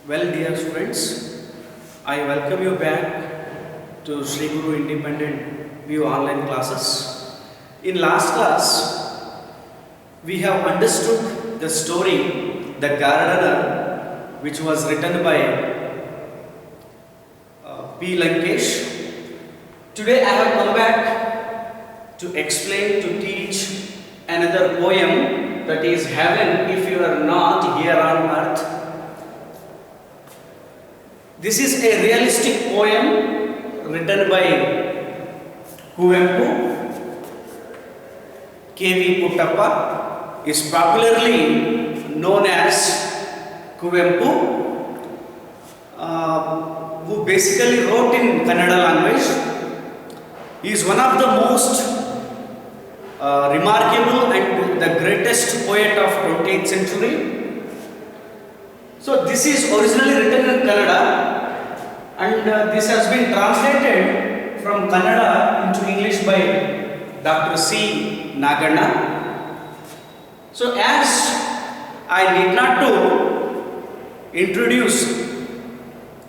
Well, dear students, I welcome you back to Sri Guru Independent View online classes. In last class, we have understood the story, The Gardener, which was written by P. Lankesh. Today I have come back to explain, to teach another poem, that is Heaven If You Are Not Here on Earth. This is a realistic poem written by Kuvempu. K.V. Puttappa is popularly known as Kuvempu, who basically wrote in Kannada language. He is one of the most remarkable and the greatest poet of 20th century. So this is originally written in Kannada, and this has been translated from Kannada into English by Dr. C. Naganna. So as I need not to introduce,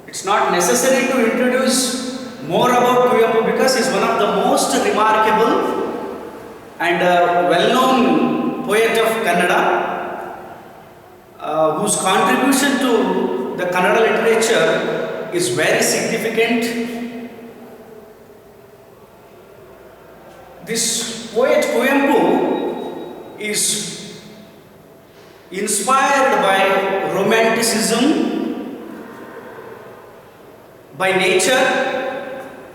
it's not necessary to introduce more about Kuvempu because he is one of the most remarkable and well-known poet of Kannada, whose contribution to the Kannada literature is very significant. This poet Kuvempu is inspired by romanticism, by nature,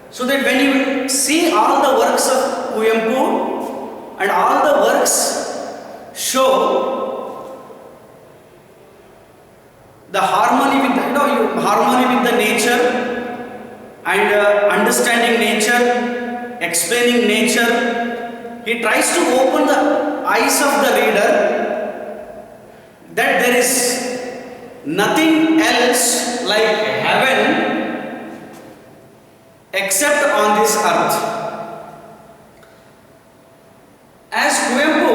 so that when you see all the works of Kuvempu and all the works show the harmony with the nature and understanding nature, explaining nature. He tries to open the eyes of the reader that there is nothing else like heaven except on this earth. As Kuvempu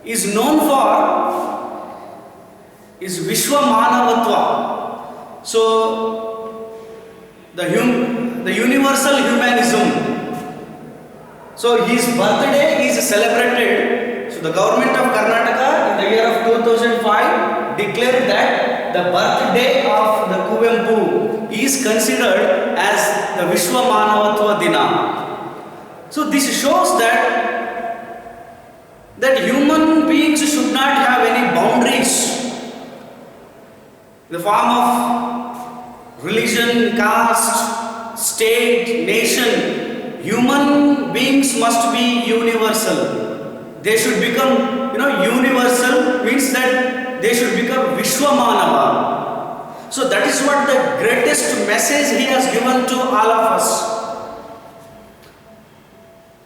is known for is Vishwamanavatva. So the universal humanism. So his birthday is celebrated. So the government of Karnataka in the year of 2005 declared that the birthday of the Kuvempu is considered as the Vishwamanavatva Dina. So this shows that human beings should not have any boundaries. The form of religion, caste, state, nation, human beings must be universal. They should become, universal means that they should become Vishwamanava. So that is what the greatest message he has given to all of us.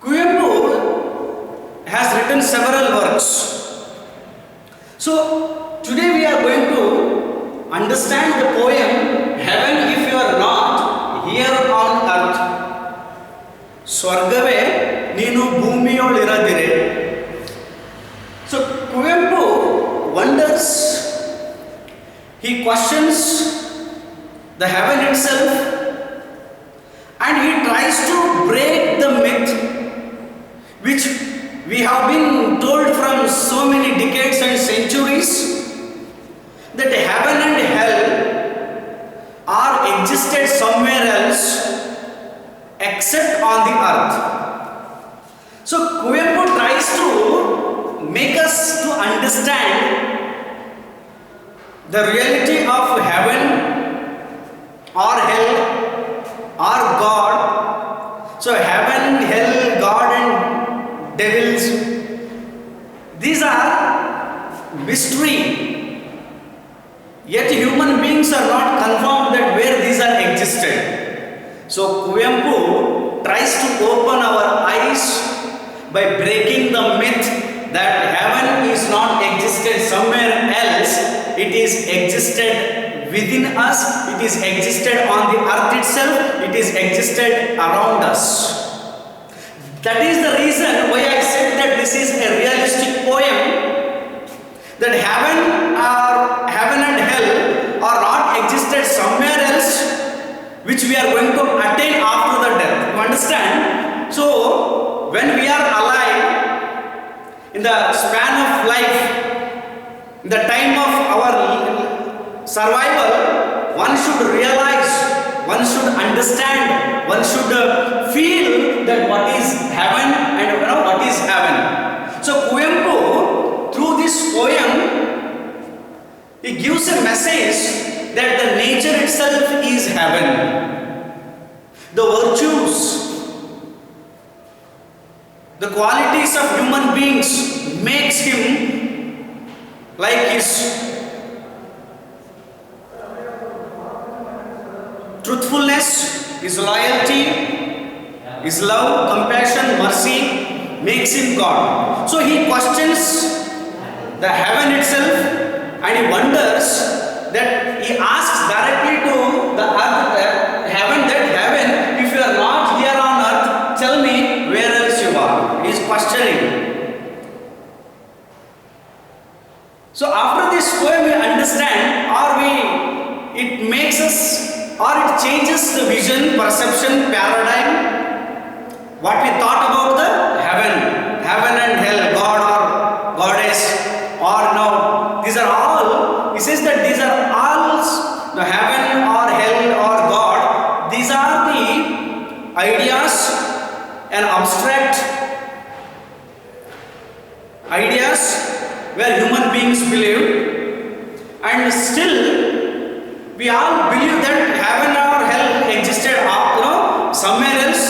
Kuvempu has written several works. So today we are going to understand the poem Heaven If You Are Not Here on Earth. Swargave Neenu Bhumiyoliradire. So Kuvempu wonders, he questions the heaven itself, and he tries to break the myth which we have been told from so many decades and centuries, that heaven and hell are existed somewhere else except on the earth. So Kuvempu tries to make us to understand the reality of heaven or hell or God. So heaven, hell, God and devils, these are mystery. Yet human beings are not confirmed that where these are existed. So Kuvempu tries to open our eyes by breaking the myth that heaven is not existed somewhere else. It is existed within us. It is existed on the earth itself. It is existed around us. That is the reason why I said that this is a realistic poem, that heaven which we are going to attain after the death. You understand? So when we are alive, in the span of life, in the time of our survival, one should realize, one should understand, one should feel that what is heaven and what is heaven. So Kuvempu, through this poem, he gives a message that the nature itself is heaven. The virtues, the qualities of human beings makes him like his truthfulness, his loyalty, his love, compassion, mercy makes him God. So he questions the heaven itself and he wonders that he asks directly to the earth, heaven, that heaven, if you are not here on earth, tell me where else you are. He is questioning. So after this poem we understand, it makes us, or it changes the vision, perception, paradigm, what we thought about the heaven and hell, God or goddess, or no, these are all, he says that these are all, the heaven or hell or God, these are the ideas and abstract ideas where human beings believe, and still we all believe that heaven or hell existed, somewhere else,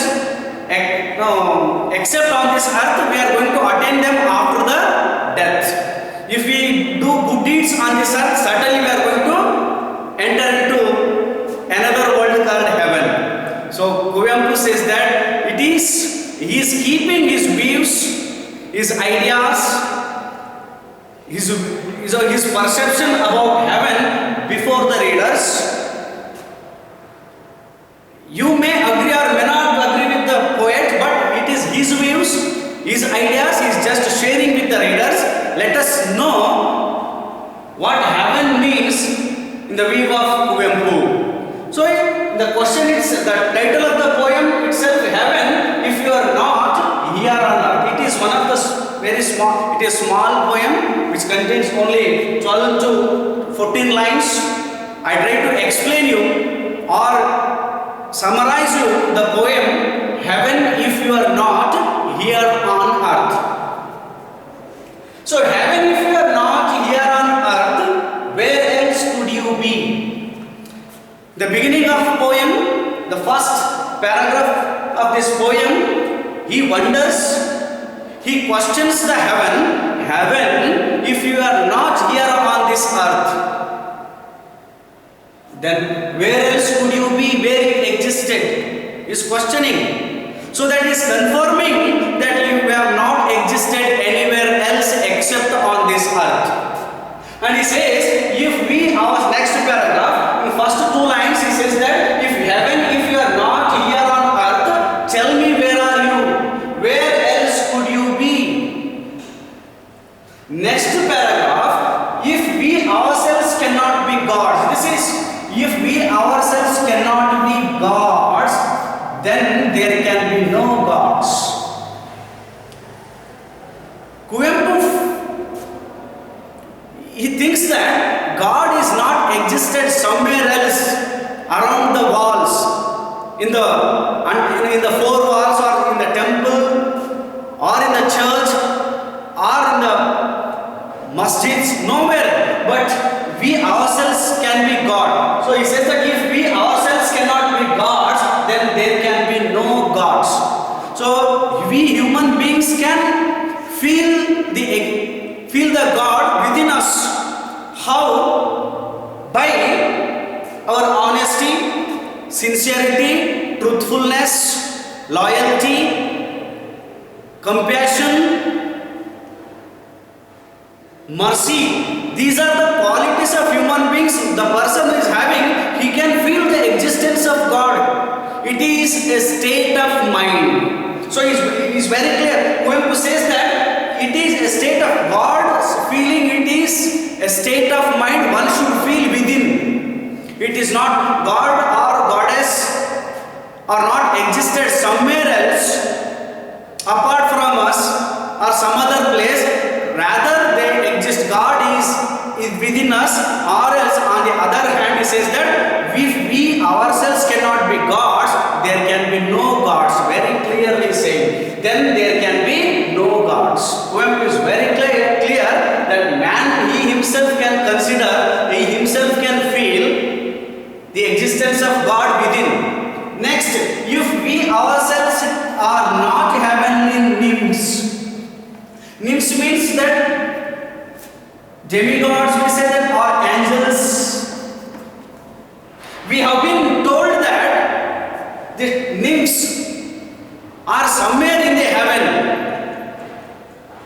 except on this earth. We are going to attain them after the death. If we do good deeds on this earth, certainly we are going to enter into another world called heaven. So Kuvempu says that he is keeping his views, his ideas, his perception about heaven before the readers. You may agree or may not agree with the poet, but it is his views, his ideas, he is just sharing with the readers. Let us know what heaven means in the view of Kuvempu. So the question is, the title of the poem itself, heaven, if you are not here on earth. It is one of the very small, it is small poem which contains only 12 to 14 lines. I try to explain you or summarize you the poem, heaven if you are not here on earth. So heaven if you are not here on earth, where else could you be? The beginning of poem, the first paragraph of this poem, he wonders, he questions the heaven if you are not here on this earth, then where else could you be, where it existed? He is questioning. So that is confirming that you have not existed anywhere else except on this earth. And he says, if we, our next paragraph, in first two lines, he says that if heaven, if you are not here on earth, tell me where are you? Where else could you be? Next paragraph, if we ourselves cannot be gods, this is, if we ourselves cannot be gods, then there can be no gods. Kuvempu, he thinks that God is not existed somewhere else around the walls, in the four walls, or in the temple, or in the church, or in the masjids, nowhere, but we ourselves can be God. So he says that if we ourselves cannot be gods, then there can be no gods. So we human beings can feel the God within us. How? By our honesty, sincerity, truthfulness, loyalty, compassion, mercy. These are the qualities of human beings. The person is having, he can feel the existence of God. It is a state of mind. So it is very clear. Kuvempu says that it is a state of God's feeling. It is a state of mind one should feel within. It is not God or goddess or not existed somewhere else apart from us or some other place, rather they exist. God is within us, or else on the other hand he says that if we ourselves cannot be gods, there can be no gods. Very clearly saying, then there can be no gods. Poem is very clear that man, he himself can consider, he himself can feel the existence of God within. Next, if we ourselves are not heavenly nymphs, nymphs means that demigods, we say that, or angels. We have been told that the nymphs are somewhere in the heaven.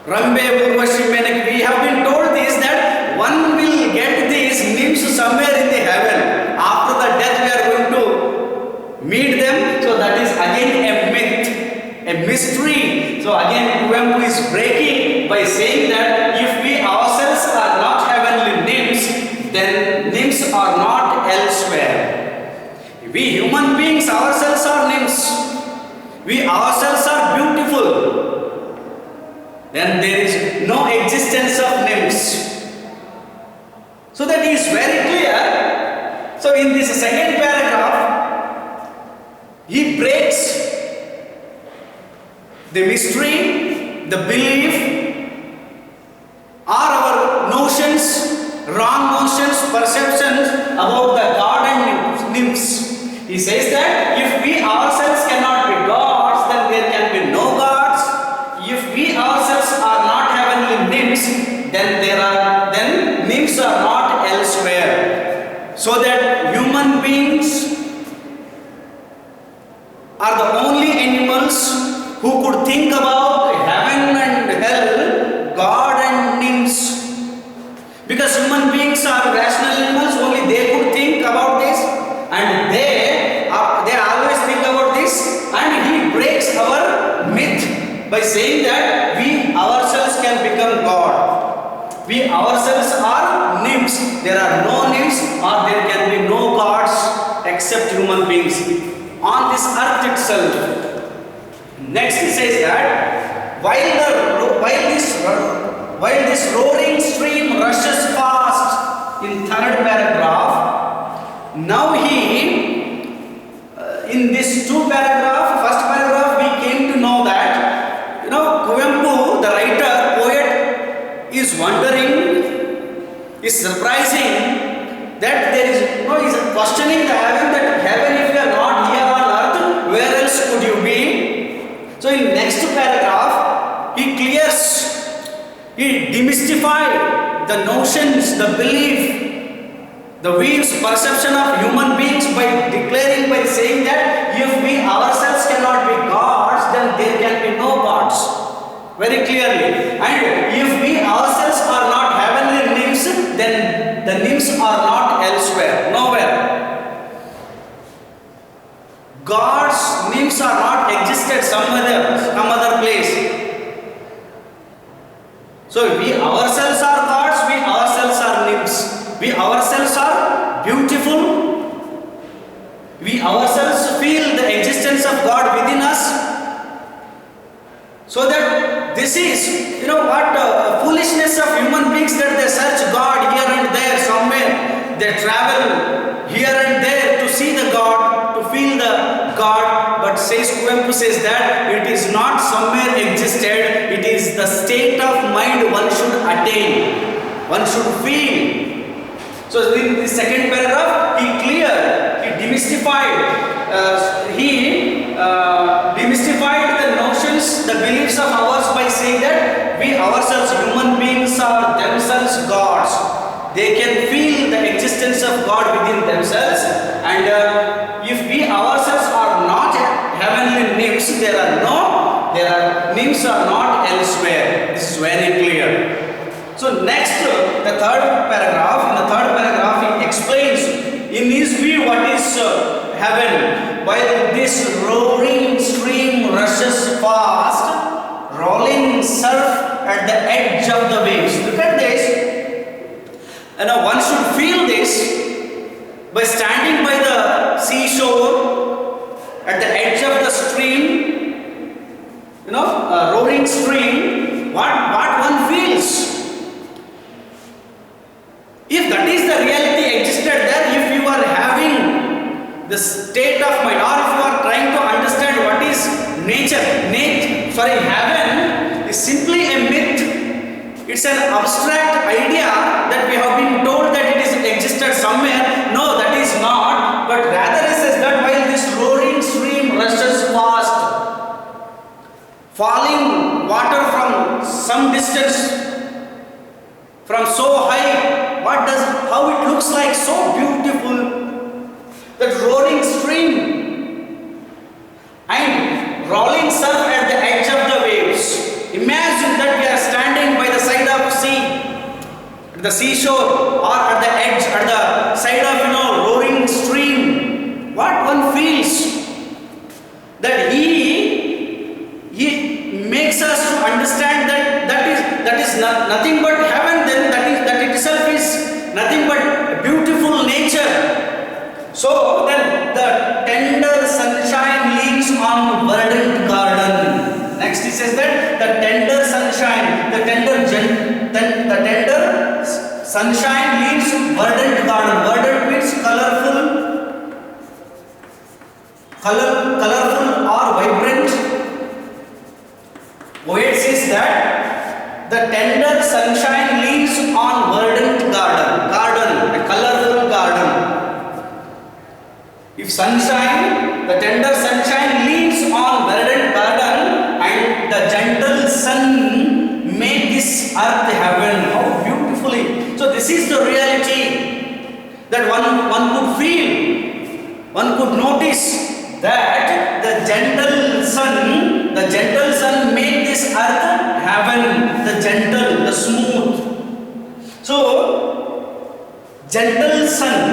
Rambe, Urvashi, Menak, we have been told this, that one will get these nymphs somewhere in the heaven. After the death we are going to meet them. So that is again a myth, a mystery. So again Kuvempu is breaking by saying that if we ourselves are not heavenly nymphs, then nymphs are not elsewhere. We human beings ourselves are nymphs. We ourselves are beautiful. Then there is no existence of nymphs. So that is very clear. So in this second paragraph, he breaks the mystery, the belief, or our notions, wrong notions, perceptions about the God and nymphs. He says that if we ourselves cannot be gods, then there can be no gods. If we ourselves are not heavenly nymphs, then nymphs are not elsewhere. So that human beings are the only animals who could think about heaven and hell, God and nymphs. Because human beings are rational animals, only they could think about this, and they always think about this. And he breaks our myth by saying that we ourselves can become God. We ourselves are nymphs. There are no nymphs, or there can be no gods except human beings on this earth itself. Next he says that while this roaring stream rushes past, in third paragraph, now in this first paragraph we came to know that, Kuvempu, the writer, poet, is wondering, is surprising that there is, is questioning the heaven, that heaven, if you are not here on earth, where else could you be? So in next paragraph, he demystifies the notions, the belief, the views, perception of human beings by saying that if we ourselves cannot be gods, then there can be no gods. Very clearly. And if we ourselves are not heavenly nymphs, then the nymphs are not elsewhere, nowhere. Gods, nymphs are not existed some other place. So we ourselves are gods, we ourselves are nymphs. We ourselves are beautiful. We ourselves feel the existence of God within us. So that this is, foolishness of human beings, that they search God here and there somewhere. They travel here and there to see the God, to feel the God. But Kuvempu says that it is not somewhere existed. It is the state of mind one should attain. One should feel. So in the second paragraph, he demystified the notions, the beliefs of ours by saying that we ourselves, human beings, are themselves gods. They can feel the existence of God within themselves, and if we ourselves are not heavenly nymphs, nymphs are not elsewhere. This is very clear. So next, the third paragraph. In the third paragraph, he explains in his view what is heaven. While this roaring stream rushes past, rolling surf at the edge of the waves. Look at this. One should feel this by standing by the seashore at the edge of the stream, a roaring stream, what one feels. If that is the reality existed there, if you are having the state of mind, or if you are trying to understand what is nature, heaven is simply a myth. It's an abstract idea that we have been told that it is existed somewhere. No, that is not. But rather it says that while this roaring stream rushes past, falling water from some distance, from so high, how it looks like, so beautiful, that roaring stream and rolling surf at the edge of the waves. Imagine that we are standing by the side of sea, at the seashore, or at the edge, at the side of roaring stream. What one feels, that he makes us to understand that is nothing but heaven. Then that itself is nothing but beautiful nature. So then the tender sunshine leans on verdant garden. Next he says that the tender sunshine, the tender sunshine leans verdant garden. Verdant means colorful or vibrant. Poet says that the tender sunshine leans on verdant garden, a colorful garden. If the tender sunshine leans on verdant garden, and the gentle sun made this earth heaven. How beautifully! So this is the reality that one could feel, one could notice, that the gentle sun made this earth heaven, the gentle, the smooth. So, gentle sun.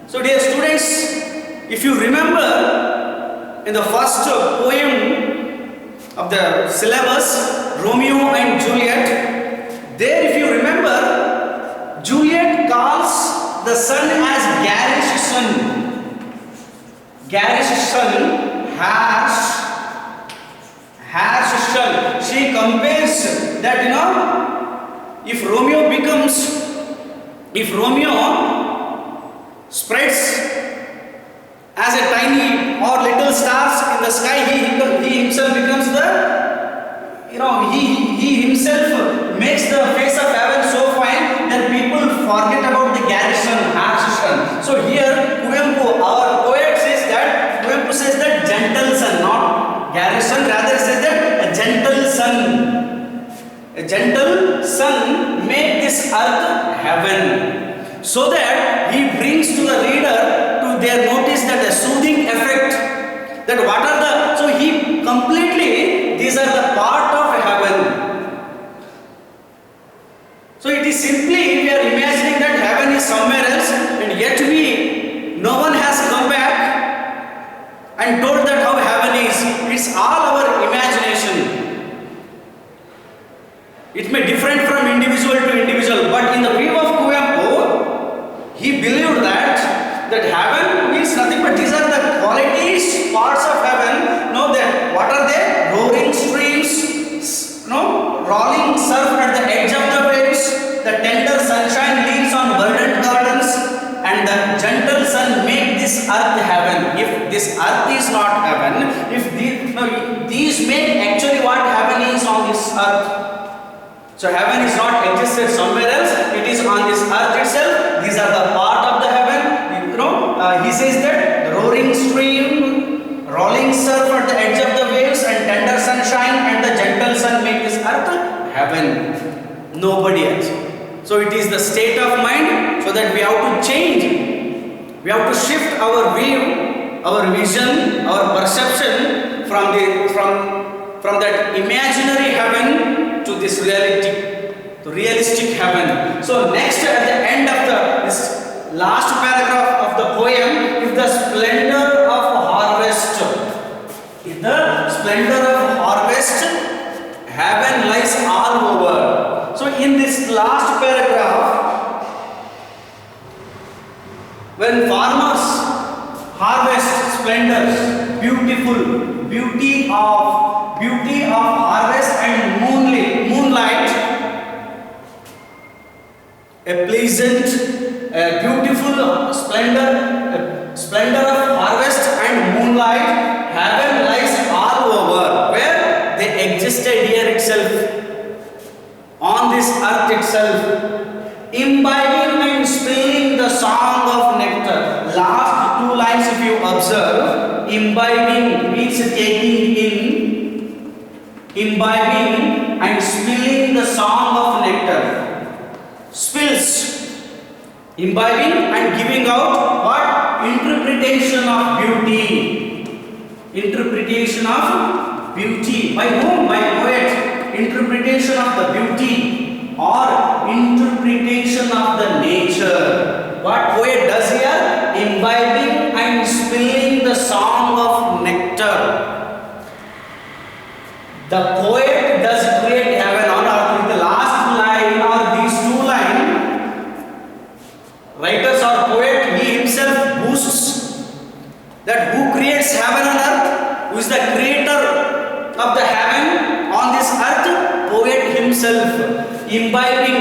So dear students, if you remember in the first poem of the syllabus, Romeo and Juliet, there if you remember, Juliet calls the sun as garish sun. Garish sun, harsh sun. She compares that if Romeo spreads as a tiny or little stars in the sky, he himself becomes he himself makes the face of heaven so fine that people forget about the garish sun, harsh sun. So here Kuvempu, our poet, says that gentle sun, not garish sun, rather says that a gentle sun. A gentle sun made this earth heaven, so that he brings to the reader to their notice that a soothing effect, that what are the, so he completely, these are the part of heaven. So it is simply, we are imagining that heaven is somewhere else, and yet no one has come back and told that how heaven is. It's all our imagination. It may differ from individual to individual, but in the view of Kuvempu, he believed that heaven means nothing but these are the qualities, parts of heaven. What are they? Roaring streams, rolling surf at the edge of the waves, the tender sunshine leans on verdant gardens, and the gentle sun make this earth heaven. If this earth is not heaven, if these make actually what heaven is on this earth. So heaven is not existed somewhere else, it is on this earth itself. These are the part of the heaven. He says that the roaring stream, rolling surf at the edge of the waves, and tender sunshine and the gentle sun make this earth heaven. Nobody else. So it is the state of mind, so that we have to change. We have to shift our view, our vision, our perception from that imaginary heaven to this reality, to realistic heaven. So next, at the end of this last paragraph of the poem, is the splendor of harvest. In the splendor of harvest, heaven lies all over. So in this last paragraph, when farmers harvest, splendors, beautiful, beauty of harvest and moonlight, a pleasant, a beautiful splendor, of harvest and moonlight, heaven lies all over, where they existed here itself, on this earth itself, imbibing and spilling the song of nectar. Last two lines if you observe, imbibing means taking in, imbibing and spilling the song of nectar. Spills, imbibing and giving out what? Interpretation of beauty. Interpretation of beauty. By whom? By poet. Interpretation of the beauty or interpretation of the nature. What poet does here? Imbibing and spilling the song of nectar. The poet does create heaven on earth. With the last line or these two lines, writers or poet, he himself boasts that who creates heaven on earth, who is the creator of the heaven on this earth? Poet himself, imbibing,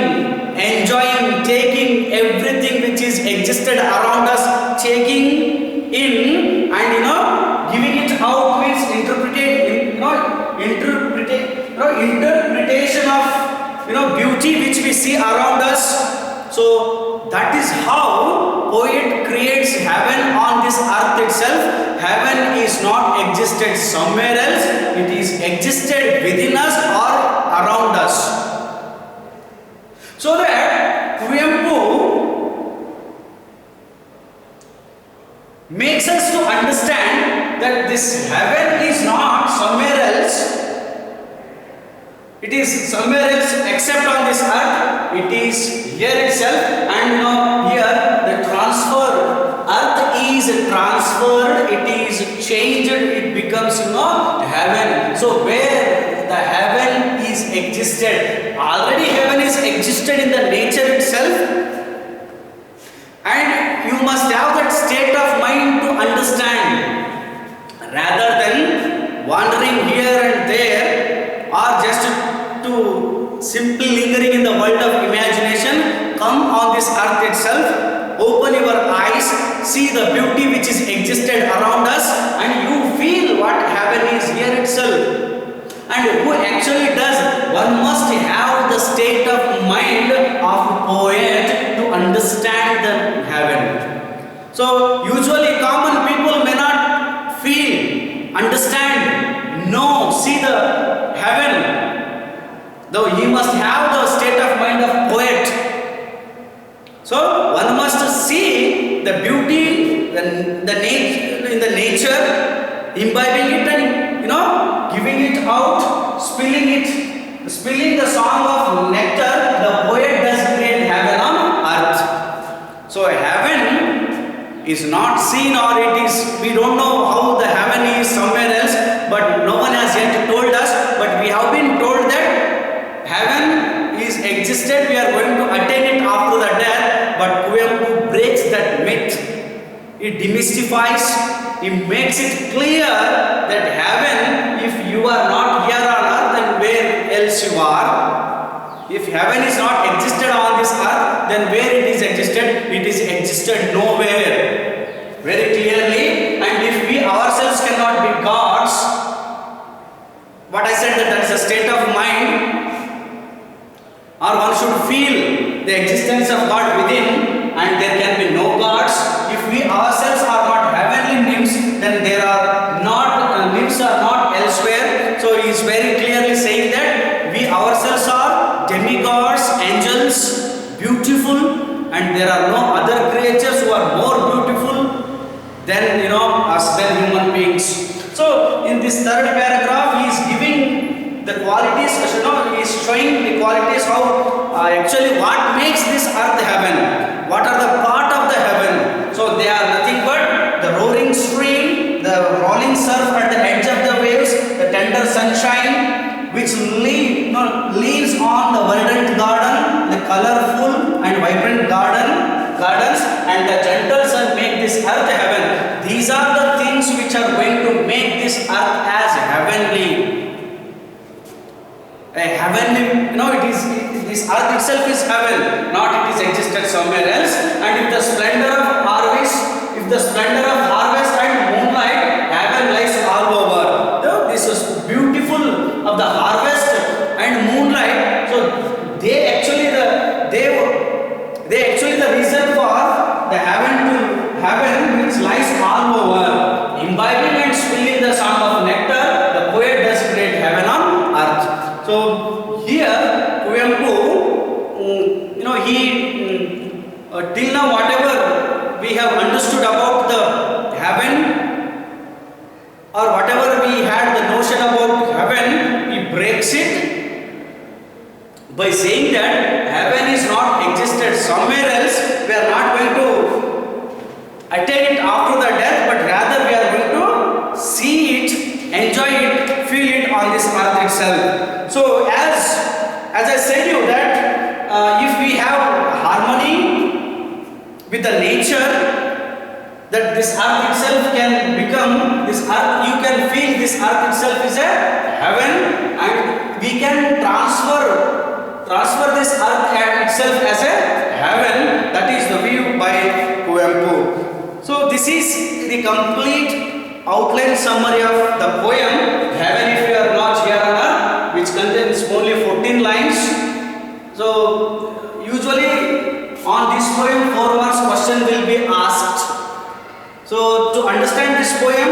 enjoying, taking everything which is existed around us, taking in and giving it out means interpretation of beauty which we see around us. So that is how poet creates heaven on this earth itself. Heaven is not existed somewhere else, it is existed within us or around us. So that Kuvempu makes us to understand that this heaven is not somewhere else, it is somewhere else except on this earth, it is here itself. And here the transfer, earth is transferred, it is changed, it becomes heaven. So where the heaven is existed, already heaven is existed in the nature itself, and you must have that state of mind to understand, rather than wandering here and there or just to simply lingering in the world of imagination. Come on this earth itself, open your eyes, see the beauty which is existed around us, and you feel what heaven is here itself. And who actually does? One must have the state of mind of poet to understand the heaven. So usually common people may not feel, understand, know, see the heaven, though he must have the state of mind of poet. So one must see the beauty, the nature in the nature, imbibing it and giving it out, spilling the song of nectar. The poet does create heaven on earth. So heaven is not seen, or it is, we don't know how the heaven is somewhere else, but no one has yet told us. But we have been told that heaven is existed, we are going to attain it after the death. But Kuvempu breaks that myth, it demystifies, it makes it clear that heaven, if you are not here on earth, then where else you are? If heaven is not existed on this earth, then where it is existed? It is existed nowhere, very clearly. And if we ourselves cannot be gods, what I said, that is a state of mind, or one should feel the existence of God within, and there can be no gods. If we ourselves are not heavenly nymphs, then there are not nymphs are not elsewhere. So he is very clearly saying that we ourselves are demigods, angels, beautiful, and there are no other creatures who are more beautiful than us, than human beings. So in this third paragraph, he is giving the qualities, he is showing the qualities how actually what makes this earth heaven, what are the part of the heaven. So they are nothing but the roaring stream, the rolling surf at the edge of the waves, the tender sunshine which leaves on the verdant garden, the colorful and vibrant gardens, and the gentle sun make this earth heaven. These are the things we which are going to make this earth as heavenly. A heavenly, it is, this earth itself is heaven, not it is existed somewhere else. And if the splendor of harvest, and moonlight, heaven lies all over. This is beautiful of the harvest and moonlight. So they actually the reason for the heaven which lies all over. Imbibing and swilling the song of nectar, the poet does create heaven on earth. So here Kuvempu, he till now whatever we have understood about the heaven, or whatever we had the notion about heaven, he breaks it by saying that heaven is not existed somewhere else. We are not going to attain it after the death, but rather we are going to see it, enjoy it, feel it on this earth itself. So as I said you that if we have harmony with the nature, that this earth itself can become, this earth, you can feel this earth itself is a heaven, and we can transfer this earth itself as a heaven. That is the view by Kuvempu. So this is the complete outline summary of the poem Heaven If You Are Not Here on Earth, which contains only 14 lines. So usually on this poem 4 marks question will be asked. So to understand this poem,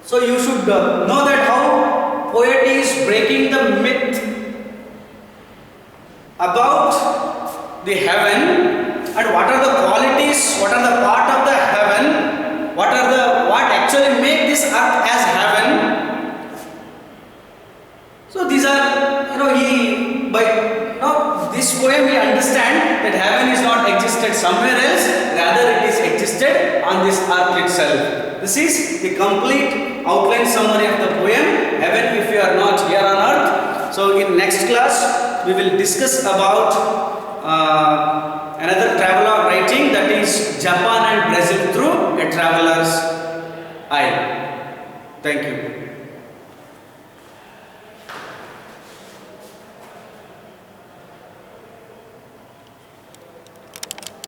so you should know that how poet is breaking the myth about the heaven, and what are the qualities, what are the part of the heaven, what actually make this earth as heaven. So these are, this poem we understand that heaven is not existed somewhere else, rather it is existed on this earth itself. This is the complete outline summary of the poem Heaven If You Are Not Here on Earth. So in next class we will discuss about another travelogue writing, that is Japan and Brazil through a traveler's eye. Thank you.